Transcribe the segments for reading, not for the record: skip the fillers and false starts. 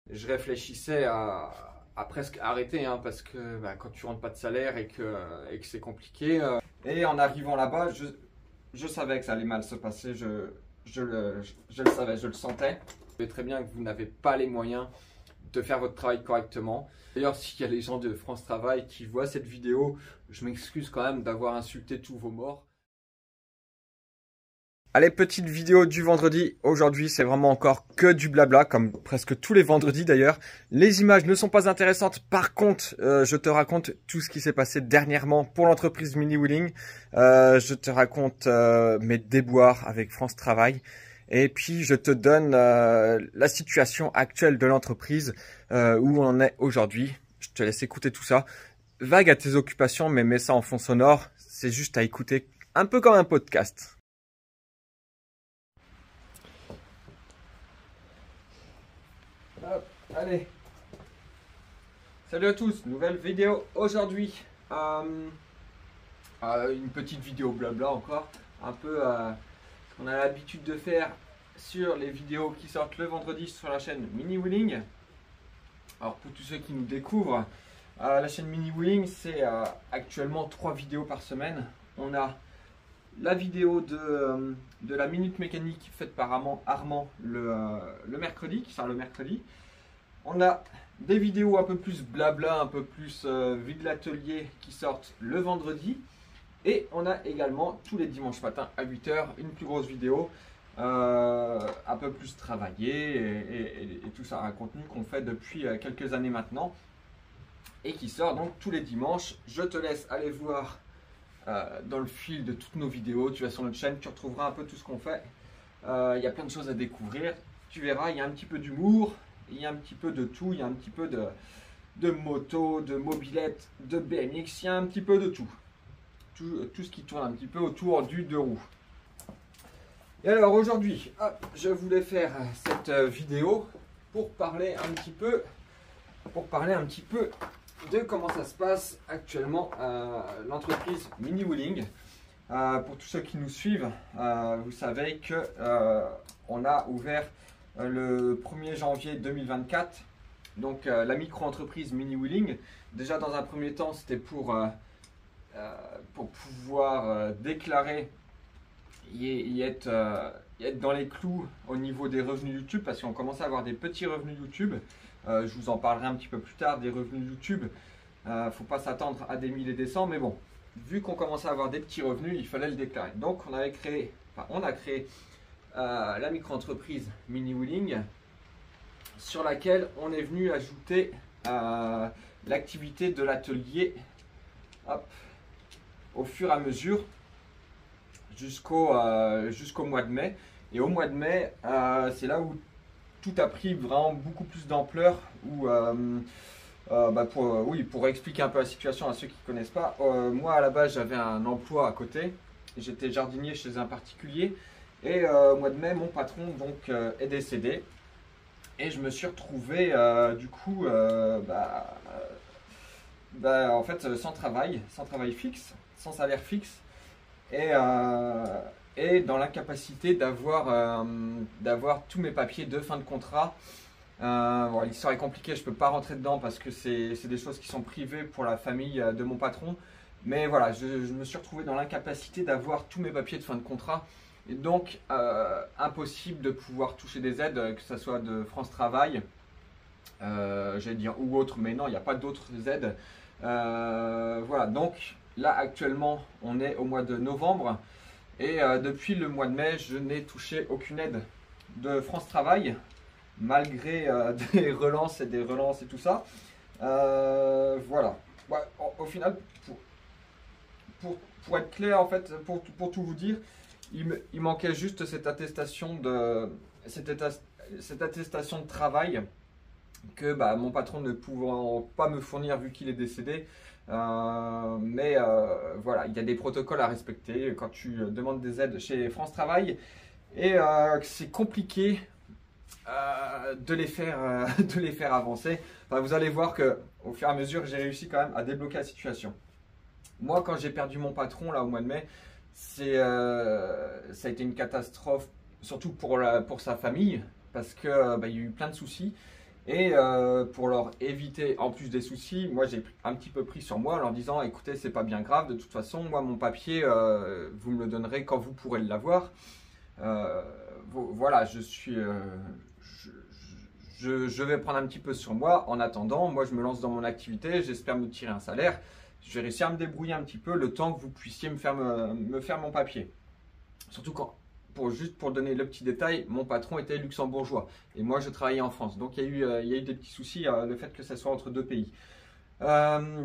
je réfléchissais à presque arrêter, hein, parce que quand tu rentres pas de salaire et que c'est compliqué. Et en arrivant là-bas, je savais que ça allait mal se passer, je le savais, je le sentais. Vous savez très bien que vous n'avez pas les moyens de faire votre travail correctement. D'ailleurs, s'il y a les gens de France Travail qui voient cette vidéo, je m'excuse quand même d'avoir insulté tous vos morts. Allez, petite vidéo du vendredi. Aujourd'hui, c'est vraiment encore que du blabla, comme presque tous les vendredis d'ailleurs. Les images ne sont pas intéressantes. Par contre, je te raconte tout ce qui s'est passé dernièrement pour l'entreprise Mini Wheeling. Je te raconte mes déboires avec France Travail. Et puis, je te donne la situation actuelle de l'entreprise, où on en est aujourd'hui. Je te laisse écouter tout ça. Vague à tes occupations, mais mets ça en fond sonore. C'est juste à écouter, un peu comme un podcast. Hop, allez, salut à tous, nouvelle vidéo aujourd'hui. Une petite vidéo blabla encore, un peu ce qu'on a l'habitude de faire sur les vidéos qui sortent le vendredi sur la chaîne Mini Wheeling. Alors pour tous ceux qui nous découvrent, la chaîne Mini Wheeling, c'est actuellement 3 vidéos par semaine. On a la vidéo de la minute mécanique faite par Armand le mercredi, qui sort le mercredi. On a des vidéos un peu plus blabla, un peu plus vie de l'atelier qui sortent le vendredi. Et on a également tous les dimanches matins à 8 h une plus grosse vidéo, un peu plus travaillée et tout ça, un contenu qu'on fait depuis quelques années maintenant et qui sort donc tous les dimanches. Je te laisse aller voir dans le fil de toutes nos vidéos. Tu vas sur notre chaîne, tu retrouveras un peu tout ce qu'on fait. Il y a plein de choses à découvrir. Tu verras, il y a un petit peu d'humour, il y a un petit peu de tout, il y a un petit peu de moto, de mobilette, de BMX, il y a un petit peu de tout. Tout ce qui tourne un petit peu autour du 2 roues. Et alors aujourd'hui, je voulais faire cette vidéo pour parler un petit peu de comment ça se passe actuellement l'entreprise Mini Wheeling. Pour tous ceux qui nous suivent, vous savez que on a ouvert le 1er janvier 2024 donc la micro-entreprise Mini Wheeling. Déjà dans un premier temps, c'était pour pouvoir déclarer y être dans les clous au niveau des revenus YouTube, parce qu'on commençait à avoir des petits revenus YouTube. Je vous en parlerai un petit peu plus tard des revenus YouTube. Faut pas s'attendre à des 1000 et des 100, mais bon, vu qu'on commençait à avoir des petits revenus, il fallait le déclarer. Donc on a créé la micro-entreprise Mini Wheeling, sur laquelle on est venu ajouter l'activité de l'atelier au fur et à mesure jusqu'au mois de mai. Et au mois de mai, c'est là où tout a pris vraiment beaucoup plus d'ampleur. Pour expliquer un peu la situation à ceux qui ne connaissent pas, moi à la base j'avais un emploi à côté, j'étais jardinier chez un particulier, et au mois de mai mon patron donc est décédé et je me suis retrouvé en fait sans travail fixe, sans salaire fixe, et dans l'incapacité d'avoir tous mes papiers de fin de contrat. Bon, l'histoire est compliquée, je ne peux pas rentrer dedans parce que c'est des choses qui sont privées pour la famille de mon patron. Mais voilà, je me suis retrouvé dans l'incapacité d'avoir tous mes papiers de fin de contrat. Et donc, impossible de pouvoir toucher des aides, que ce soit de France Travail, j'allais dire, ou autre, mais non, il n'y a pas d'autres aides. Voilà, donc là actuellement, on est au mois de novembre. Et depuis le mois de mai, je n'ai touché aucune aide de France Travail, malgré des relances et tout ça. Voilà. Ouais, au final, pour être clair, en fait, pour tout vous dire, il manquait juste cette attestation de travail que mon patron ne pouvant pas me fournir vu qu'il est décédé. Voilà, il y a des protocoles à respecter quand tu demandes des aides chez France Travail, et c'est compliqué de les faire avancer. Enfin, vous allez voir que au fur et à mesure, j'ai réussi quand même à débloquer la situation. Moi, quand j'ai perdu mon patron là au mois de mai, ça a été une catastrophe, surtout pour sa famille, parce que il y a eu plein de soucis. Et pour leur éviter en plus des soucis, moi j'ai un petit peu pris sur moi en leur disant écoutez, c'est pas bien grave, de toute façon, moi mon papier, vous me le donnerez quand vous pourrez l'avoir. Voilà, je vais prendre un petit peu sur moi. En attendant, moi je me lance dans mon activité, j'espère me tirer un salaire. Je vais réussir à me débrouiller un petit peu le temps que vous puissiez me faire mon papier. Surtout quand, juste pour donner le petit détail, mon patron était luxembourgeois et moi je travaillais en France. Donc il y a eu des petits soucis, le fait que ça soit entre deux pays.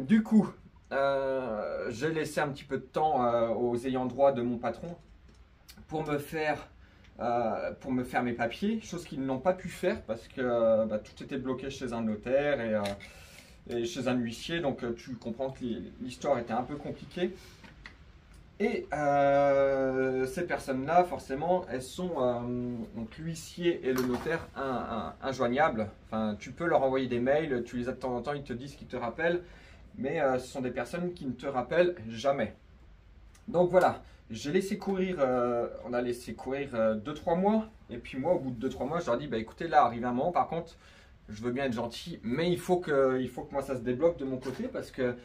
Du coup, j'ai laissé un petit peu de temps aux ayants droit de mon patron pour me faire mes papiers, chose qu'ils n'ont pas pu faire parce que tout était bloqué chez un notaire et chez un huissier. Donc tu comprends que l'histoire était un peu compliquée. Et ces personnes-là, forcément, elles sont, donc l'huissier et le notaire, injoignables. Enfin, tu peux leur envoyer des mails, tu les as de temps en temps, ils te disent qu'ils te rappellent, mais ce sont des personnes qui ne te rappellent jamais. Donc voilà, j'ai laissé courir, on a laissé courir 2-3 mois, et puis moi, au bout de 2-3 mois, je leur dis, bah écoutez, là, arrive un moment, par contre, je veux bien être gentil, mais il faut que moi, ça se débloque de mon côté, parce que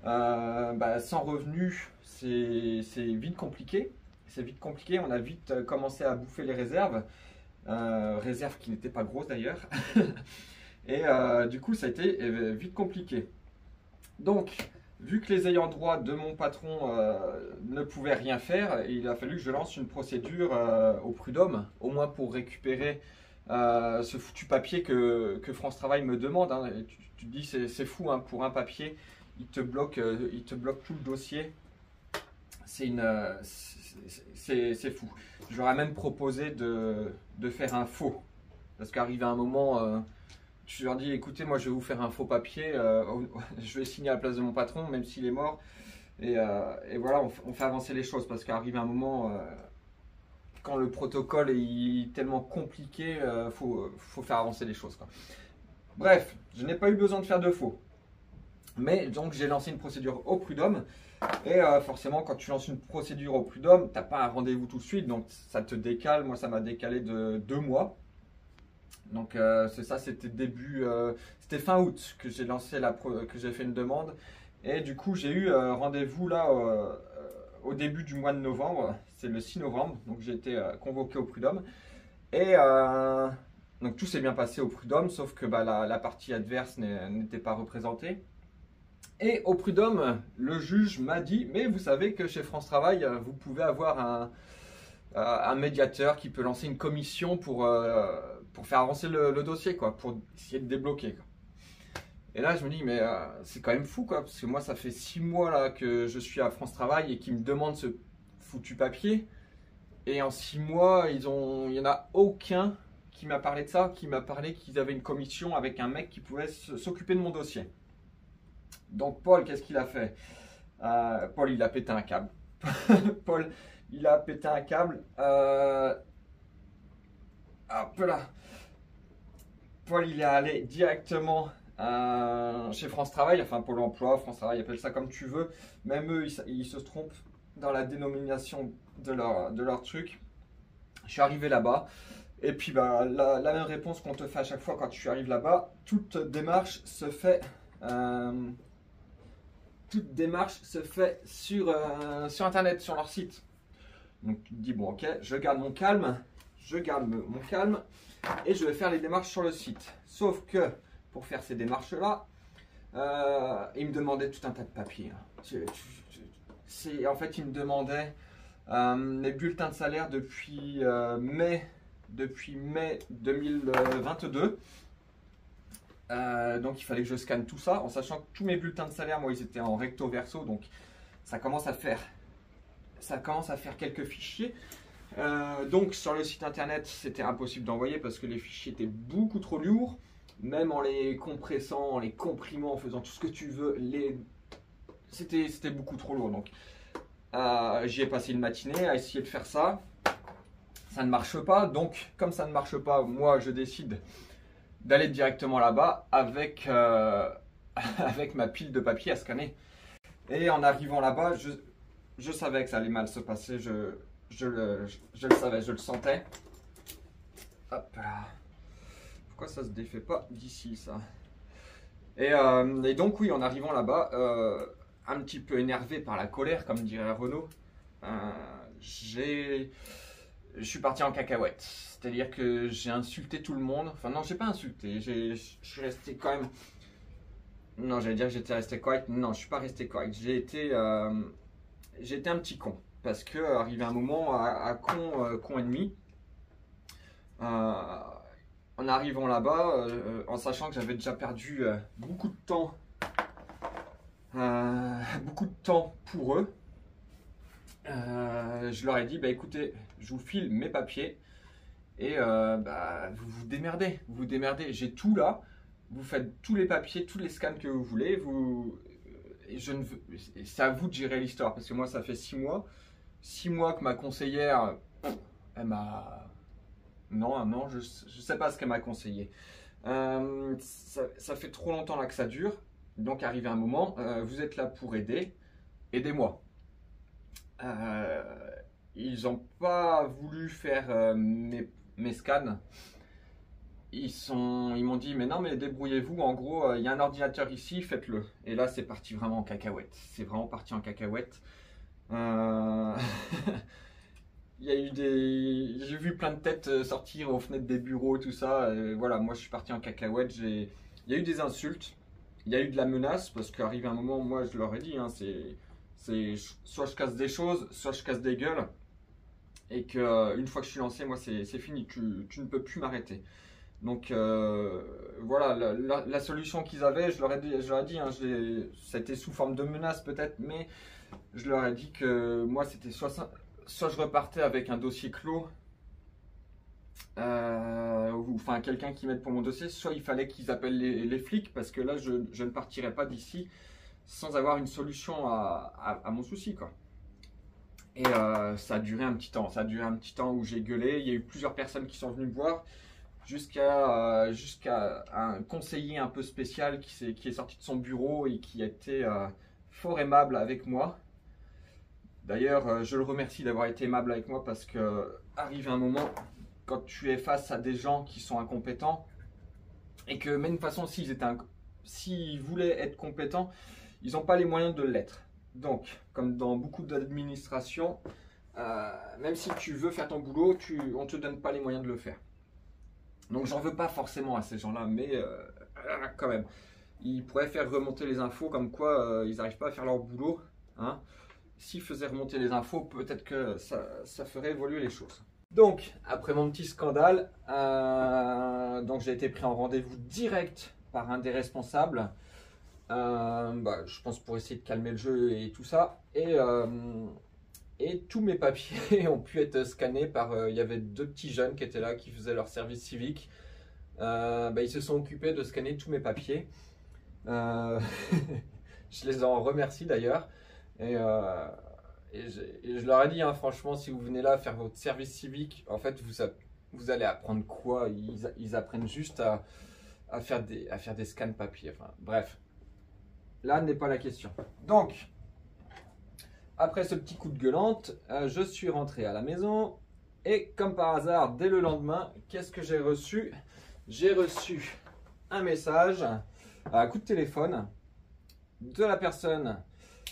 sans revenu, c'est vite compliqué. C'est vite compliqué. On a vite commencé à bouffer les réserves. Réserves qui n'étaient pas grosses d'ailleurs. Et du coup, ça a été vite compliqué. Donc, vu que les ayants droit de mon patron ne pouvaient rien faire, il a fallu que je lance une procédure au prud'homme, au moins pour récupérer ce foutu papier que France Travail me demande. Hein. Et tu te dis, c'est fou, hein, pour un papier, il te bloque tout le dossier. C'est fou. Je leur ai même proposé de faire un faux. Parce qu'arrivé un moment, je leur dis écoutez, moi je vais vous faire un faux papier, je vais signer à la place de mon patron, même s'il est mort. Et voilà, on fait avancer les choses. Parce qu'arrive un moment, quand le protocole est tellement compliqué, faut faire avancer les choses, quoi. Bref, je n'ai pas eu besoin de faire de faux. Mais donc j'ai lancé une procédure au prud'homme. Et forcément, quand tu lances une procédure au prud'homme, tu n'as pas un rendez-vous tout de suite, donc ça te décale. Moi, ça m'a décalé de 2 mois. Donc c'est ça, c'était fin août que j'ai lancé que j'ai fait une demande. Et du coup, j'ai eu rendez-vous là au début du mois de novembre. C'est le 6 novembre, donc j'ai été convoqué au prud'homme. Et donc tout s'est bien passé au prud'homme, sauf que la partie adverse n'était pas représentée. Et au prud'homme, le juge m'a dit, mais vous savez que chez France Travail, vous pouvez avoir un médiateur qui peut lancer une commission pour faire avancer le dossier, quoi, pour essayer de débloquer, quoi. Et là, je me dis, mais c'est quand même fou, quoi, parce que moi, ça fait 6 mois là, que je suis à France Travail et qu'ils me demandent ce foutu papier. Et en 6 mois, il n'y en a aucun qui m'a parlé de ça, qui m'a parlé qu'ils avaient une commission avec un mec qui pouvait s'occuper de mon dossier. Donc Paul, qu'est-ce qu'il a fait? Paul, il a pété un câble. Paul, il a pété un câble. Hop là. Paul, il est allé directement chez France Travail, enfin Pôle Emploi, France Travail, appelle ça comme tu veux. Même eux, ils se trompent dans la dénomination de leur truc. Je suis arrivé là-bas. Et puis la même réponse qu'on te fait à chaque fois quand tu arrives là-bas, toute démarche se fait sur internet, sur leur site. Donc tu te dis bon ok, je garde mon calme et je vais faire les démarches sur le site. Sauf que pour faire ces démarches là, ils me demandaient tout un tas de papiers. En fait, ils me demandaient les bulletins de salaire depuis mai 2022. Donc il fallait que je scanne tout ça, en sachant que tous mes bulletins de salaire, moi, ils étaient en recto verso, donc ça commence à faire quelques fichiers. Donc sur le site internet, c'était impossible d'envoyer parce que les fichiers étaient beaucoup trop lourds, même en les compressant, en les comprimant, en faisant tout ce que tu veux, c'était beaucoup trop lourd. Donc j'y ai passé une matinée à essayer de faire ça. Ça ne marche pas, donc comme ça ne marche pas, moi je décide d'aller directement là-bas avec ma pile de papier à scanner. Et en arrivant là-bas, je savais que ça allait mal se passer, je le savais, je le sentais. Hop là. Pourquoi ça se défait pas d'ici ça? Et donc oui, en arrivant là-bas, un petit peu énervé par la colère, comme dirait Renaud, je suis parti en cacahuète. C'est-à-dire que j'ai insulté tout le monde. Enfin non, j'ai pas insulté. Je suis resté quand même. Non, j'allais dire que j'étais resté correct. Non, je suis pas resté correct. J'ai été un petit con. Parce que arrivé un moment à con et demi, en arrivant là-bas, en sachant que j'avais déjà perdu beaucoup de temps pour eux, je leur ai dit, bah écoutez, je vous file mes papiers et vous vous démerdez, j'ai tout là, vous faites tous les papiers, tous les scans que vous voulez, c'est à vous de gérer l'histoire, parce que moi ça fait 6 mois que ma conseillère, elle m'a... Non, je sais pas ce qu'elle m'a conseillé. Ça fait trop longtemps là que ça dure, donc arrivé un moment, vous êtes là pour aider, aidez-moi. Ils n'ont pas voulu faire mes scans. Ils m'ont dit, mais non, mais débrouillez-vous, en gros, il y a un ordinateur ici, faites-le. Et là, c'est parti vraiment en cacahuète. C'est vraiment parti en cacahuète. J'ai vu plein de têtes sortir aux fenêtres des bureaux, tout ça. Voilà, moi, je suis parti en cacahuète. Il y a eu des insultes, il y a eu de la menace, parce qu'arrivé un moment, moi, je leur ai dit, hein, soit je casse des choses, soit je casse des gueules. Et qu'une fois que je suis lancé, moi, c'est fini. Tu ne peux plus m'arrêter. Donc voilà, la solution qu'ils avaient, je leur ai dit, hein, c'était sous forme de menace peut-être, mais je leur ai dit que moi c'était soit je repartais avec un dossier clos, ou enfin quelqu'un qui m'aide pour mon dossier, soit il fallait qu'ils appellent les flics, parce que là je ne partirais pas d'ici sans avoir une solution à mon souci, quoi. Et ça a duré un petit temps, où j'ai gueulé, il y a eu plusieurs personnes qui sont venues me voir, jusqu'à un conseiller un peu spécial qui est sorti de son bureau et qui a été fort aimable avec moi. D'ailleurs, je le remercie d'avoir été aimable avec moi, parce que arrive un moment, quand tu es face à des gens qui sont incompétents, et que même de toute façon, s'ils voulaient être compétents, ils n'ont pas les moyens de l'être. Donc, comme dans beaucoup d'administrations, même si tu veux faire ton boulot, on ne te donne pas les moyens de le faire. Donc j'en veux pas forcément à ces gens-là, mais quand même, ils pourraient faire remonter les infos comme quoi ils n'arrivent pas à faire leur boulot, hein. S'ils faisaient remonter les infos, peut-être que ça ferait évoluer les choses. Donc, après mon petit scandale, donc j'ai été pris en rendez-vous direct par un des responsables, je pense pour essayer de calmer le jeu et tout ça, et tous mes papiers ont pu être scannés par... il y avait 2 petits jeunes qui étaient là, qui faisaient leur service civique. Ils se sont occupés de scanner tous mes papiers. Je les en remercie d'ailleurs. Et je leur ai dit, hein, franchement, si vous venez là faire votre service civique, en fait, vous allez apprendre quoi? Ils apprennent juste à faire des scans papier. Enfin, bref, là n'est pas la question. Donc... après ce petit coup de gueulante, je suis rentré à la maison et comme par hasard, dès le lendemain, qu'est-ce que j'ai reçu? J'ai reçu un message, un coup de téléphone de la personne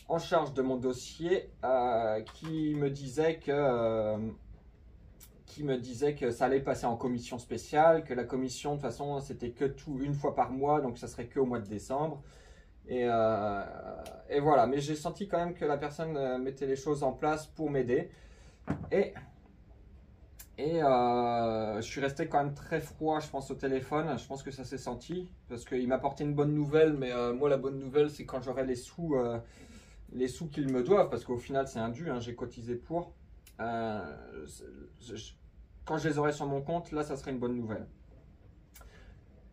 en charge de mon dossier qui me disait que ça allait passer en commission spéciale, que la commission de toute façon c'était que une fois par mois, donc ça serait que au mois de décembre. Et voilà, mais j'ai senti quand même que la personne mettait les choses en place pour m'aider. Et je suis resté quand même très froid, je pense, au téléphone. Je pense que ça s'est senti, parce qu'il m'apportait une bonne nouvelle. Mais moi, la bonne nouvelle, c'est quand j'aurai les sous qu'ils me doivent, parce qu'au final, c'est un dû, hein, j'ai cotisé pour. Quand je les aurai sur mon compte, là, ça serait une bonne nouvelle.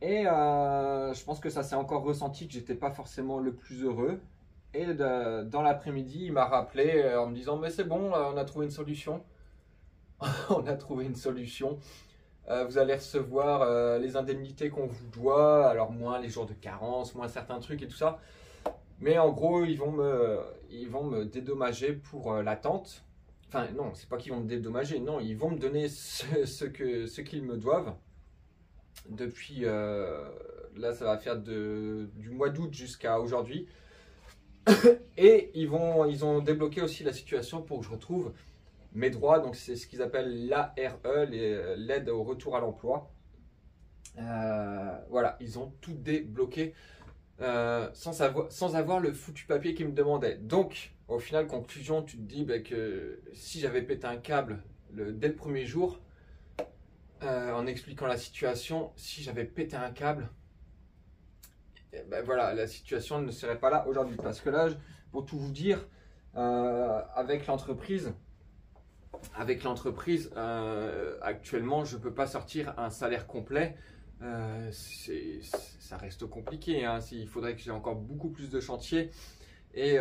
Et je pense que ça s'est encore ressenti que j'étais pas forcément le plus heureux. Et dans l'après-midi, il m'a rappelé en me disant, mais c'est bon, on a trouvé une solution. On a trouvé une solution. Vous allez recevoir les indemnités qu'on vous doit, alors moins les jours de carence, moins certains trucs et tout ça. Mais en gros, ils vont me dédommager pour l'attente. Enfin non, c'est pas qu'ils vont me dédommager, non, ils vont me donner ce qu'ils me doivent. depuis là ça va faire du mois d'août jusqu'à aujourd'hui. Et ils ont débloqué aussi la situation pour que je retrouve mes droits. Donc c'est ce qu'ils appellent l'ARE, l'aide au retour à l'emploi. Voilà, ils ont tout débloqué sans avoir le foutu papier qu'ils me demandaient. Donc au final, conclusion, tu te dis que si j'avais pété un câble dès le premier jour, en expliquant la situation, si j'avais pété un câble, voilà, la situation ne serait pas là aujourd'hui. Parce que là, pour tout vous dire, avec l'entreprise, actuellement, je ne peux pas sortir un salaire complet. Ça reste compliqué, hein. Il faudrait que j'ai encore beaucoup plus de chantiers et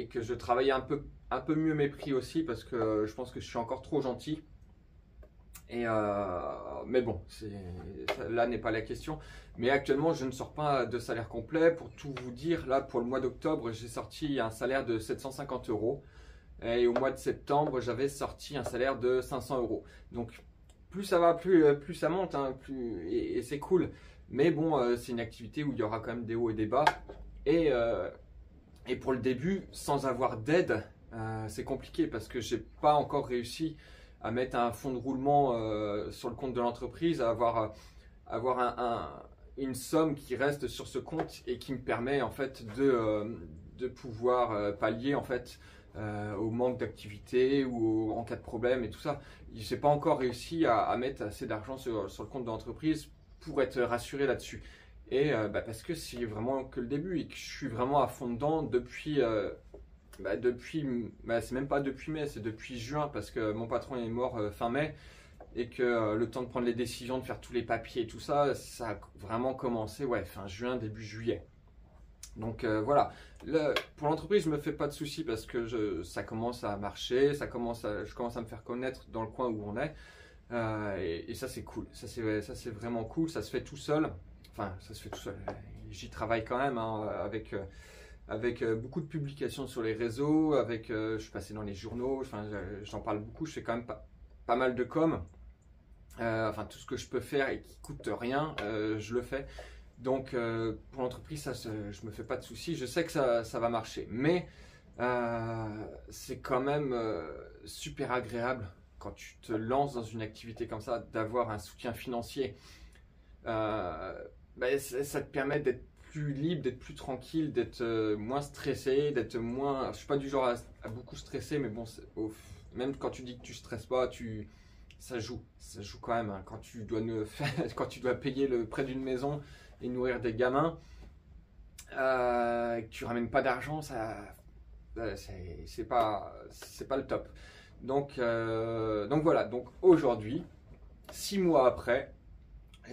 que je travaille un peu mieux mes prix aussi, parce que je pense que je suis encore trop gentil. Mais bon, là n'est pas la question. Mais actuellement, je ne sors pas de salaire complet. Pour tout vous dire, là, pour le mois d'octobre, j'ai sorti un salaire de 750 €. Et au mois de septembre, j'avais sorti un salaire de 500 €. Donc, plus ça va, plus ça monte, hein, et c'est cool. Mais bon, c'est une activité où il y aura quand même des hauts et des bas. Et pour le début, sans avoir d'aide, c'est compliqué parce que j'ai pas encore réussi à mettre un fonds de roulement sur le compte de l'entreprise, à avoir une somme qui reste sur ce compte et qui me permet en fait de pouvoir pallier en fait au manque d'activité ou en cas de problème et tout ça. Je n'ai pas encore réussi à mettre assez d'argent sur le compte de l'entreprise pour être rassuré là-dessus. Et parce que c'est vraiment que le début et que je suis vraiment à fond dedans depuis c'est même pas depuis mai, c'est depuis juin, parce que mon patron est mort fin mai et que le temps de prendre les décisions, de faire tous les papiers et tout ça, ça a vraiment commencé fin juin, début juillet. Donc voilà, pour l'entreprise, je me fais pas de soucis parce que ça commence à marcher, je commence à me faire connaître dans le coin où on est, et ça c'est cool, ça c'est vraiment cool, ça se fait tout seul, j'y travaille quand même, hein, avec beaucoup de publications sur les réseaux, je suis passé dans les journaux, j'en parle beaucoup, je fais quand même pas mal de com, tout ce que je peux faire et qui coûte rien, je le fais. Donc pour l'entreprise, je me fais pas de soucis, je sais que ça va marcher, mais c'est quand même super agréable quand tu te lances dans une activité comme ça, d'avoir un soutien financier. Ça te permet d'être plus libre, d'être plus tranquille, d'être moins stressé, d'être moins... Je suis pas du genre à beaucoup stresser, mais bon, même quand tu dis que tu stresses pas, ça joue quand même, hein. Quand tu dois quand tu dois payer le prêt d'une maison et nourrir des gamins, que tu ramènes pas d'argent, c'est pas le top. Donc voilà, donc aujourd'hui, 6 mois après,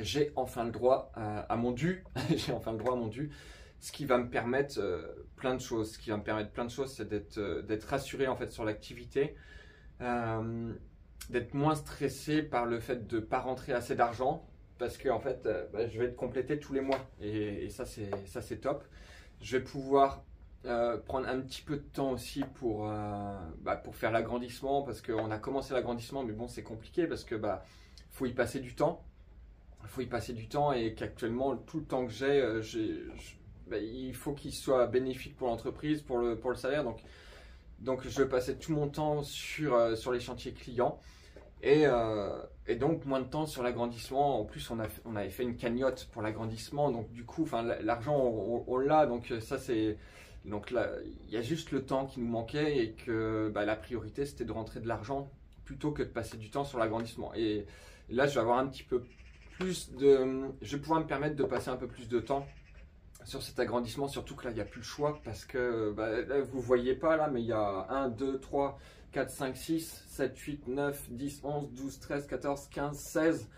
j'ai enfin le droit à mon dû. J'ai enfin le droit à mon dû, ce qui va me permettre plein de choses. Ce qui va me permettre plein de choses, c'est d'être rassuré en fait sur l'activité, d'être moins stressé par le fait de ne pas rentrer assez d'argent, parce que en fait, je vais être complété tous les mois, et ça c'est top. Je vais pouvoir prendre un petit peu de temps aussi pour faire l'agrandissement, parce qu'on a commencé l'agrandissement, mais bon, c'est compliqué parce que faut y passer du temps. Et qu'actuellement, tout le temps que j'ai, il faut qu'il soit bénéfique pour l'entreprise, pour le salaire. Donc je vais passer tout mon temps sur les chantiers clients et donc moins de temps sur l'agrandissement. En plus, on avait fait une cagnotte pour l'agrandissement, donc du coup, l'argent on l'a. Donc ça c'est... Donc là, il y a juste le temps qui nous manquait et que la priorité c'était de rentrer de l'argent plutôt que de passer du temps sur l'agrandissement. Et là, je vais avoir un petit peu je vais pouvoir me permettre de passer un peu plus de temps sur cet agrandissement, surtout que là il n'y a plus le choix, parce que là, vous ne voyez pas là, mais il y a 1, 2, 3, 4, 5, 6, 7, 8, 9, 10, 11, 12, 13, 14, 15, 16,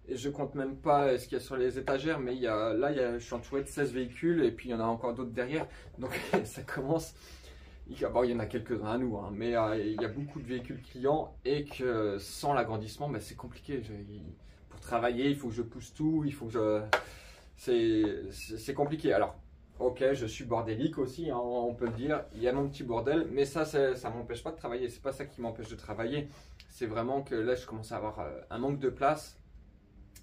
et je compte même pas ce qu'il y a sur les étagères, mais je suis entouré de 16 véhicules, et puis il y en a encore d'autres derrière, donc ça commence. Bon, il y en a quelques-uns à nous, hein, mais il y a beaucoup de véhicules clients, et que sans l'agrandissement, c'est compliqué. Pour travailler, il faut que je pousse tout, il faut que c'est compliqué. Alors, ok, je suis bordélique aussi, hein, on peut le dire. Il y a mon petit bordel, mais ça m'empêche pas de travailler. C'est pas ça qui m'empêche de travailler. C'est vraiment que là, je commence à avoir un manque de place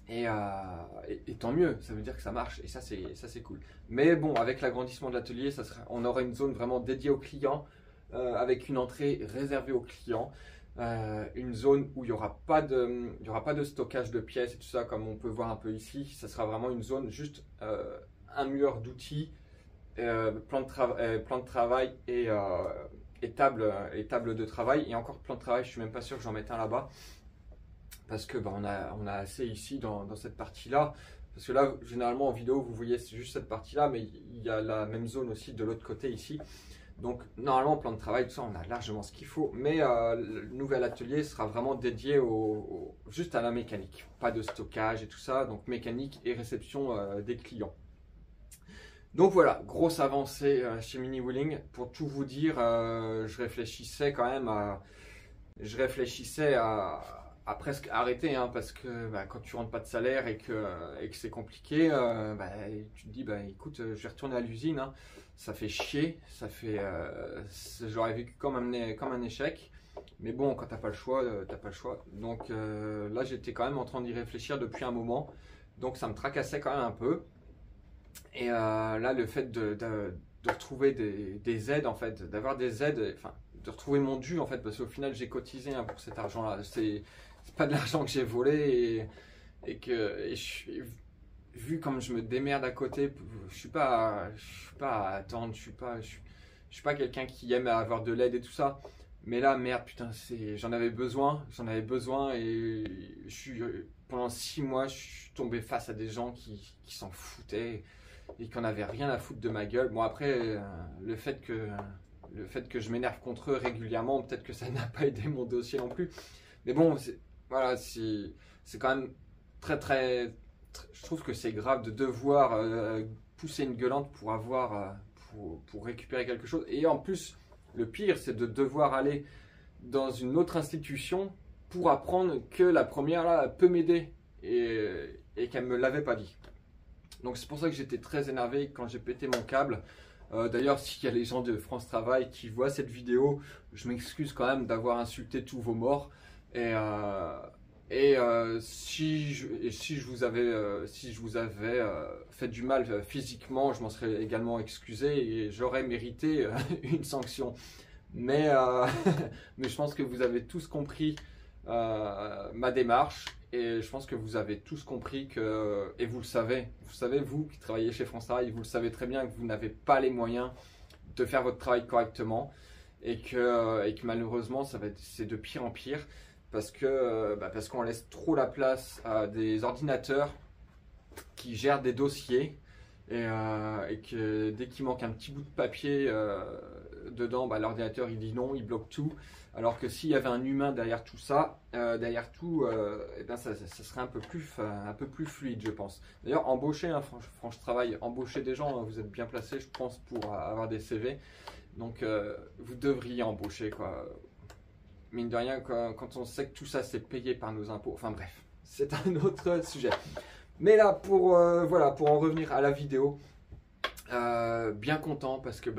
Et tant mieux, ça veut dire que ça marche et ça c'est cool. Mais bon, avec l'agrandissement de l'atelier, on aura une zone vraiment dédiée aux clients, avec une entrée réservée aux clients, une zone où il n'y aura pas de stockage de pièces et tout ça comme on peut voir un peu ici. Ça sera vraiment une zone juste un mur d'outils, plan de travail et table de travail. Et encore plan de travail, je suis même pas sûr que j'en mette un là-bas. Parce que on a assez ici dans cette partie-là. Parce que là, généralement en vidéo, vous voyez juste cette partie-là, mais il y a la même zone aussi de l'autre côté ici. Donc normalement, plan de travail, tout ça, on a largement ce qu'il faut. Mais le nouvel atelier sera vraiment dédié juste à la mécanique. Pas de stockage et tout ça, donc mécanique et réception des clients. Donc voilà, grosse avancée chez Mini Wheeling. Pour tout vous dire, je réfléchissais quand même à presque arrêter, hein, parce que quand tu rentres pas de salaire et que c'est compliqué, tu te dis écoute, je vais retourner à l'usine, hein. Ça fait chier, j'aurais vécu comme un échec, mais bon, quand t'as pas le choix, t'as pas le choix. Donc là j'étais quand même en train d'y réfléchir depuis un moment, donc ça me tracassait quand même un peu. Et là le fait de retrouver des aides, en fait, d'avoir des aides, enfin de retrouver mon dû, en fait, parce qu'au final j'ai cotisé, hein, pour cet argent là, c'est pas de l'argent que j'ai volé, vu comme je me démerde à côté, je suis pas à attendre, je suis pas quelqu'un qui aime avoir de l'aide et tout ça. Mais là, merde, putain, j'en avais besoin et pendant 6 mois, je suis tombé face à des gens qui s'en foutaient et qui en avaient rien à foutre de ma gueule. Bon, après, le fait que je m'énerve contre eux régulièrement, peut-être que ça n'a pas aidé mon dossier non plus. Mais bon, voilà, c'est quand même très, je trouve que c'est grave de devoir pousser une gueulante pour récupérer quelque chose. Et en plus, le pire, c'est de devoir aller dans une autre institution pour apprendre que la première là peut m'aider et qu'elle me l'avait pas dit. Donc c'est pour ça que j'étais très énervé quand j'ai pété mon câble. D'ailleurs, s'il y a les gens de France Travail qui voient cette vidéo, je m'excuse quand même d'avoir insulté tous vos morts. Si je vous avais fait du mal physiquement, je m'en serais également excusé et j'aurais mérité une sanction. Mais je pense que vous avez tous compris ma démarche et je pense que vous avez tous compris et vous le savez, vous qui travaillez chez France Travail, vous le savez très bien que vous n'avez pas les moyens de faire votre travail correctement et que malheureusement c'est de pire en pire. Parce qu'on laisse trop la place à des ordinateurs qui gèrent des dossiers et que dès qu'il manque un petit bout de papier dedans, l'ordinateur il dit non, il bloque tout. Alors que s'il y avait un humain derrière tout ça, ça serait un peu plus fluide, je pense. D'ailleurs, embaucher, hein, France Travail, embaucher des gens, hein, vous êtes bien placés, je pense, pour avoir des CV. Donc, vous devriez embaucher, quoi. Mine de rien, quand on sait que tout ça c'est payé par nos impôts, enfin bref, c'est un autre sujet. Mais là, pour en revenir à la vidéo, bien content parce que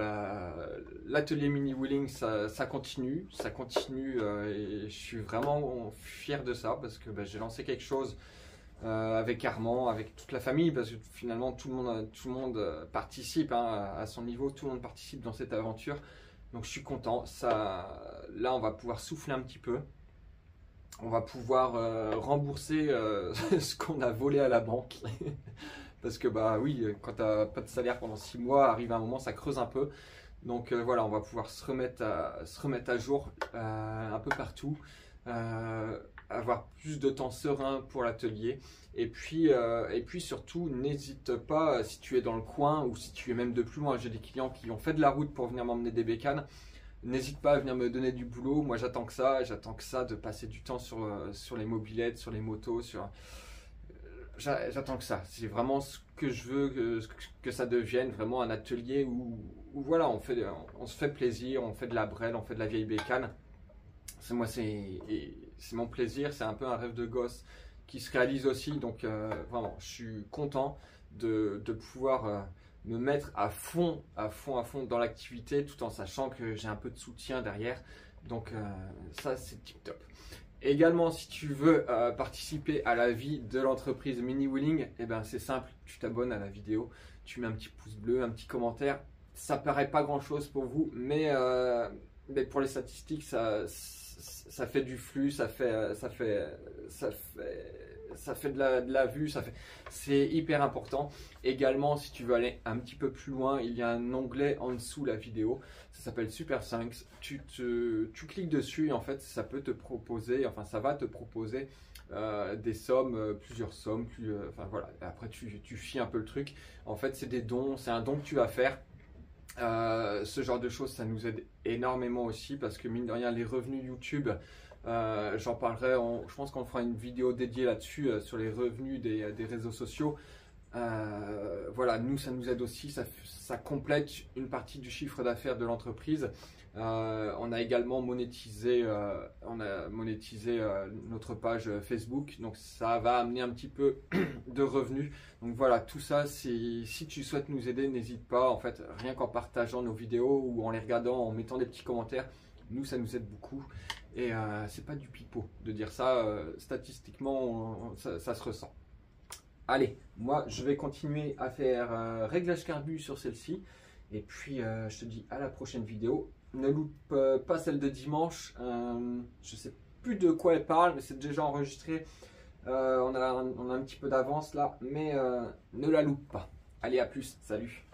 l'atelier Mini Wheeling ça continue et je suis vraiment fier de ça parce que j'ai lancé quelque chose avec Armand, avec toute la famille, parce que finalement tout le monde participe, hein, à son niveau, tout le monde participe dans cette aventure. Donc je suis content, là on va pouvoir souffler un petit peu, on va pouvoir rembourser ce qu'on a volé à la banque. Parce que oui, quand tu n'as pas de salaire pendant 6 mois, arrive un moment ça creuse un peu. Donc voilà, on va pouvoir se remettre à jour un peu partout, avoir plus de temps serein pour l'atelier. Et puis surtout, n'hésite pas, si tu es dans le coin ou si tu es même de plus loin, j'ai des clients qui ont fait de la route pour venir m'emmener des bécanes. N'hésite pas à venir me donner du boulot. Moi j'attends que ça, de passer du temps sur les mobylettes, sur les motos, j'attends que ça. C'est vraiment ce que je veux que ça devienne vraiment un atelier où voilà, on se fait plaisir, on fait de la brelle, on fait de la vieille bécane. C'est mon plaisir, c'est un peu un rêve de gosse qui se réalise aussi. Donc vraiment, je suis content de pouvoir me mettre à fond dans l'activité tout en sachant que j'ai un peu de soutien derrière. Donc ça c'est tip top. Également, si tu veux participer à la vie de l'entreprise Mini Wheeling, eh ben, c'est simple, tu t'abonnes à la vidéo, tu mets un petit pouce bleu, un petit commentaire. Ça paraît pas grand chose pour vous, mais pour les statistiques, ça fait du flux, ça fait de la vue, c'est hyper important. Également, si tu veux aller un petit peu plus loin, il y a un onglet en dessous la vidéo, ça s'appelle Super Thanks. Tu cliques dessus et en fait, ça peut te proposer, enfin ça va te proposer des sommes, plusieurs sommes, enfin voilà. Après, tu fies un peu le truc. En fait, c'est des dons, c'est un don que tu vas faire. Ce genre de choses, ça nous aide énormément aussi parce que mine de rien, les revenus YouTube, j'en parlerai, je pense qu'on fera une vidéo dédiée là-dessus sur les revenus des réseaux sociaux. Voilà, nous, ça nous aide aussi, ça complète une partie du chiffre d'affaires de l'entreprise. On a également monétisé, notre page Facebook, donc ça va amener un petit peu de revenus. Donc voilà, tout ça, si tu souhaites nous aider, n'hésite pas, en fait, rien qu'en partageant nos vidéos ou en les regardant, en mettant des petits commentaires, nous, ça nous aide beaucoup. Et c'est pas du pipeau de dire ça, statistiquement, ça se ressent. Allez, moi, je vais continuer à faire réglage carbu sur celle-ci. Et puis, je te dis à la prochaine vidéo. Ne loupe pas celle de dimanche. Je sais plus de quoi elle parle, mais c'est déjà enregistré. On a un petit peu d'avance là, mais ne la loupe pas. Allez, à plus. Salut.